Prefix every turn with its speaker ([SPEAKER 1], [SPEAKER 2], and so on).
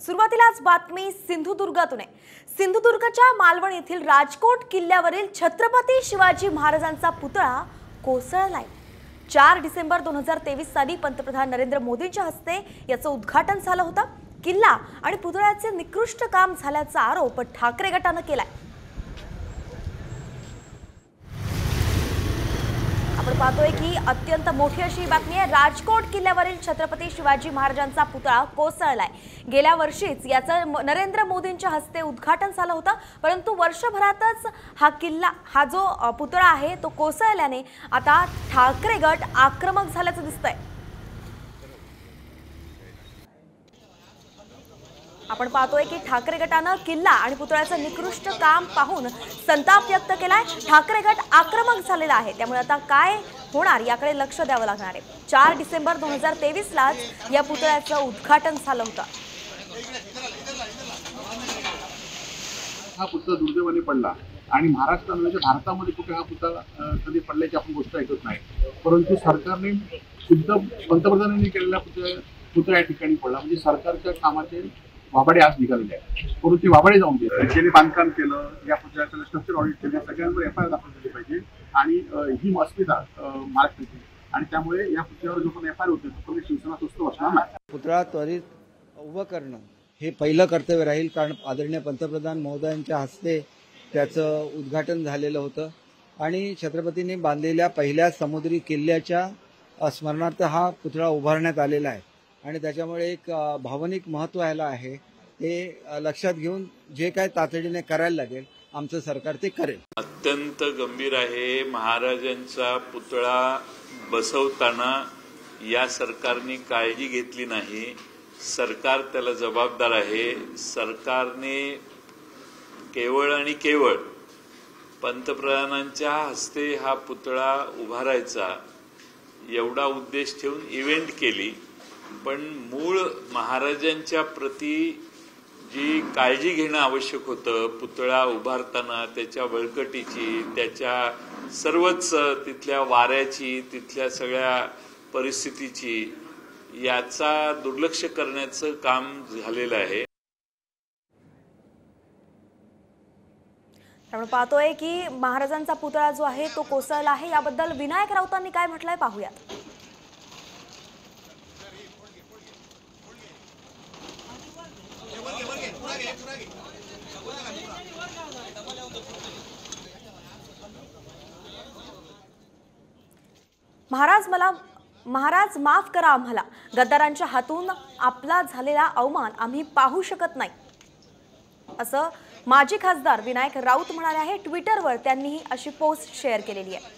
[SPEAKER 1] सुरुवातीलाच बातमी सिंधुदुर्गातून आहे। सिंधुदुर्गच्या मालवण येथील राजकोट किल्ल्यावरील छत्रपती शिवाजी महाराजांचा पुतळा कोसळलाय। 4 डिसेंबर 2023 साली पंतप्रधान नरेंद्र मोदींच्या हस्ते याचं उद्घाटन झालं होतं। किल्ला आणि पुतळ्याचे निकृष्ट काम झाल्याचा आरोप ठाकरे गटाने केलाय। आपण पाहतोय की अत्यंत मोठी अशी बातमी आहे। राजकोट किल्ल्यावरील छत्रपती शिवाजी महाराजांचा पुतळा कोसळलाय। गेल्या वर्षीच याचं नरेंद्र मोदींच्या हस्ते उद्घाटन झालं होतं, परंतु वर्षभरातच हा जो पुतळा आहे तो कोसळल्याने आता ठाकरे गट आक्रमक झाल्याचं दिसतंय। आपण पाहतोय की ठाकरे गटाने किल्ला आणि पुतळ्याचं निकृष्ट काम पाहून संताप व्यक्त केलाय। ठाकरे गट आक्रमक झालेला आहे, त्यामुळे आता काय होणार याकडे लक्ष द्यावं लागणार आहे। 4 डिसेंबर 2023 लाच या पुतळ्याचं उद्घाटन झालं होतं।
[SPEAKER 2] हा पुतळा दुर्दैवाने पडला आणि महाराष्ट्रामध्ये भारतामध्ये कुठे हा पुतळा कधी पडल्याची आपण गोष्ट ऐकत नाही, परंतु सरकारने शुद्ध पंतप्रधानांनी केलेला पुतळा या ठिकाणी पडला। म्हणजे सरकारच्या कामाचे वाबाडे आज निघालेले आहेत, परंतु ते वाबाडे जाऊन गेले। ज्यांनी बांधकाम केलं, या पुतळ्याचं स्ट्रक्चर ऑडिट केलं, सगळ्यांवर एफआयआर दाखल झाली पाहिजे आणि ही अस्मिता महाराष्ट्राची, आणि त्यामुळे या पुतळ्यावर जो पण एफआयआर होते तो शिवसेना सुस्त बसणार नाही।
[SPEAKER 3] पुतळा त्वरित उभं करणं हे पहिलं कर्तव्य राहील, कारण आदरणीय पंतप्रधान महोदयांच्या हस्ते त्याचं उद्घाटन झालेलं होतं आणि छत्रपतींनी बांधलेल्या पहिल्या समुद्री किल्ल्याच्या स्मरणार्थ हा पुतळा उभारण्यात आलेला आहे आणि त्याच्यामुळे एक भावनिक महत्त्व ह्याला आहे। ते लक्षात घेऊन जे काय तातडीने करायला लागेल आमचं सरकार ते करेल।
[SPEAKER 4] अत्यंत गंभीर आहे। महाराजांचा पुतळा बसवताना या सरकारने काळजी घेतली नाही। सरकार त्याला जबाबदार आहे। सरकारने केवळ आणि केवळ पंतप्रधानांच्या हस्ते हा पुतळा उभारायचा एवढा उद्देश ठेवून इव्हेंट केली, पण मूळ महाराजांच्या प्रती जी काळजी घेणं आवश्यक होतं, पुतळा उभारताना त्याच्या बळकटीची, त्याच्या सर्वच तिथल्या वाऱ्याची, तिथल्या सगळ्या परिस्थितीची, याचा दुर्लक्ष करण्याचं काम झालेलं आहे।
[SPEAKER 1] आपण पाहतोय की महाराजांचा पुतळा जो आहे तो कोसळला आहे। याबद्दल विनायक राऊतांनी काय म्हटलंय पाहूयात। महाराज माफ करा आम्हाला, गद्दारांच्या हातून आपला झालेला अवमान आम्ही पाहू शकत नाही, असं माजी खासदार विनायक राऊत म्हणाले आहे। ट्विटरवर त्यांनी अशी पोस्ट शेअर केलेली आहे।